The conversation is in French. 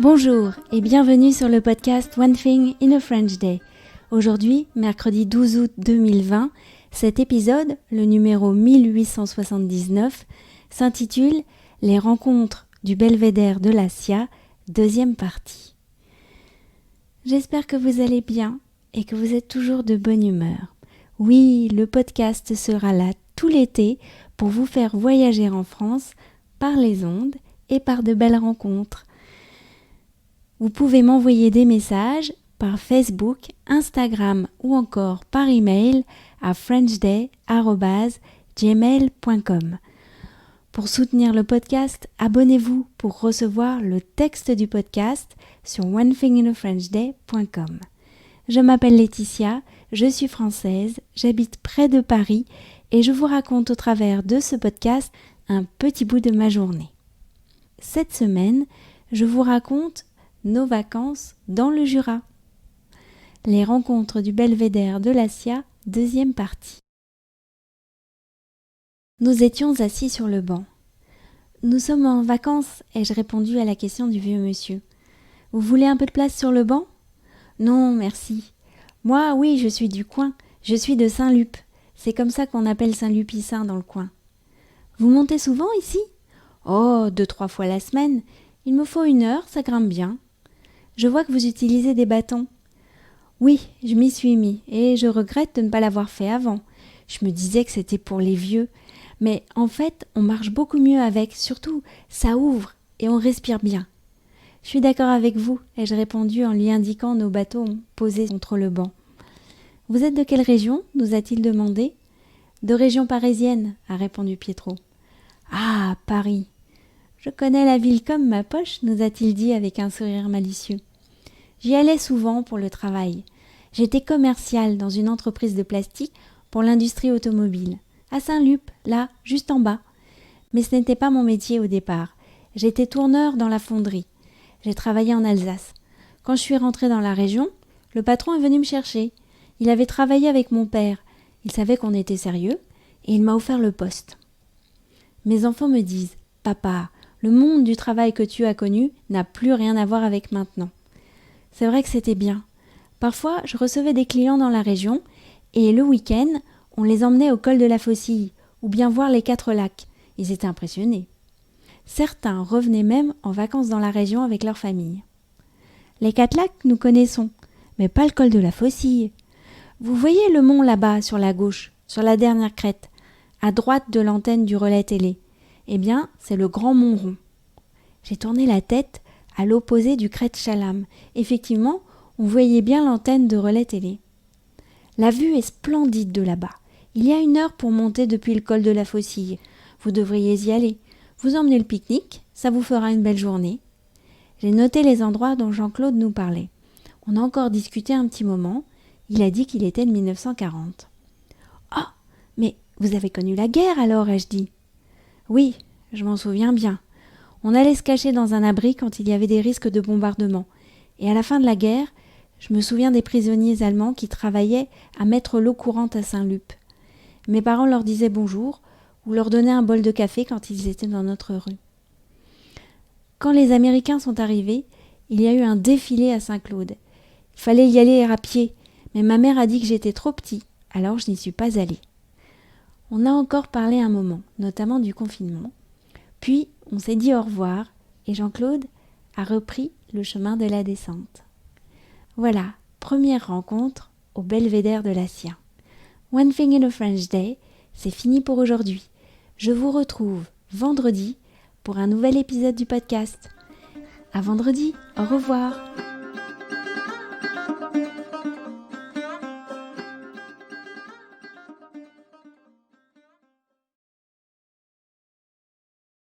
Bonjour et bienvenue sur le podcast One Thing in a French Day. Aujourd'hui, mercredi 12 août 2020, cet épisode, le numéro 1879, s'intitule « Les rencontres du belvédère de la SIA », deuxième partie. J'espère que vous allez bien et que vous êtes toujours de bonne humeur. Oui, le podcast sera là tout l'été pour vous faire voyager en France par les ondes et par de belles rencontres. Vous pouvez m'envoyer des messages par Facebook, Instagram ou encore par email à frenchday@gmail.com. Pour soutenir le podcast, abonnez-vous pour recevoir le texte du podcast sur onethinginafrenchday.com. Je m'appelle Laetitia, je suis française, j'habite près de Paris et je vous raconte au travers de ce podcast un petit bout de ma journée. Cette semaine, je vous raconte nos vacances dans le Jura. Les rencontres du belvédère de la SIA, deuxième partie. Nous étions assis sur le banc. Nous sommes en vacances, ai-je répondu à la question du vieux monsieur. Vous voulez un peu de place sur le banc ? Non, merci. Moi, oui, je suis du coin. Je suis de Saint-Lup. C'est comme ça qu'on appelle Saint-Lupicin dans le coin. Vous montez souvent ici ? Oh, 2-3 fois la semaine. Il me faut 1 heure, ça grimpe bien. Je vois que vous utilisez des bâtons. Oui, je m'y suis mis et je regrette de ne pas l'avoir fait avant. Je me disais que c'était pour les vieux. Mais en fait, on marche beaucoup mieux avec. Surtout, ça ouvre et on respire bien. Je suis d'accord avec vous, ai-je répondu en lui indiquant nos bâtons posés contre le banc. Vous êtes de quelle région ? Nous a-t-il demandé. De région parisienne, a répondu Pietro. Ah, Paris. Je connais la ville comme ma poche, nous a-t-il dit avec un sourire malicieux. J'y allais souvent pour le travail. J'étais commercial dans une entreprise de plastique pour l'industrie automobile, à Saint-Lup, là, juste en bas. Mais ce n'était pas mon métier au départ. J'étais tourneur dans la fonderie. J'ai travaillé en Alsace. Quand je suis rentrée dans la région, le patron est venu me chercher. Il avait travaillé avec mon père. Il savait qu'on était sérieux et il m'a offert le poste. Mes enfants me disent « Papa, le monde du travail que tu as connu n'a plus rien à voir avec maintenant. » C'est vrai que c'était bien. Parfois, je recevais des clients dans la région et le week-end, on les emmenait au col de la Faucille ou bien voir les 4 lacs. Ils étaient impressionnés. Certains revenaient même en vacances dans la région avec leur famille. Les 4 lacs, nous connaissons, mais pas le col de la Faucille. Vous voyez le mont là-bas sur la gauche, sur la dernière crête, à droite de l'antenne du relais télé. Eh bien, c'est le Grand Mont Rond. J'ai tourné la tête à l'opposé du Crête Chalam. Effectivement, on voyait bien l'antenne de relais télé. La vue est splendide de là-bas. Il y a 1 heure pour monter depuis le col de la Faucille. Vous devriez y aller. Vous emmenez le pique-nique, ça vous fera une belle journée. J'ai noté les endroits dont Jean-Claude nous parlait. On a encore discuté un petit moment. Il a dit qu'il était de 1940. « Ah, mais vous avez connu la guerre alors, ai-je dit. » Oui, je m'en souviens bien. On allait se cacher dans un abri quand il y avait des risques de bombardement. Et à la fin de la guerre, je me souviens des prisonniers allemands qui travaillaient à mettre l'eau courante à Saint-Lup. Mes parents leur disaient bonjour ou leur donnaient un bol de café quand ils étaient dans notre rue. Quand les Américains sont arrivés, il y a eu un défilé à Saint-Claude. Il fallait y aller à pied, mais ma mère a dit que j'étais trop petit, alors je n'y suis pas allée. On a encore parlé un moment, notamment du confinement. Puis, on s'est dit au revoir et Jean-Claude a repris le chemin de la descente. Voilà, première rencontre au belvédère de la SIA. One Thing in a French Day, c'est fini pour aujourd'hui. Je vous retrouve vendredi pour un nouvel épisode du podcast. À vendredi, au revoir.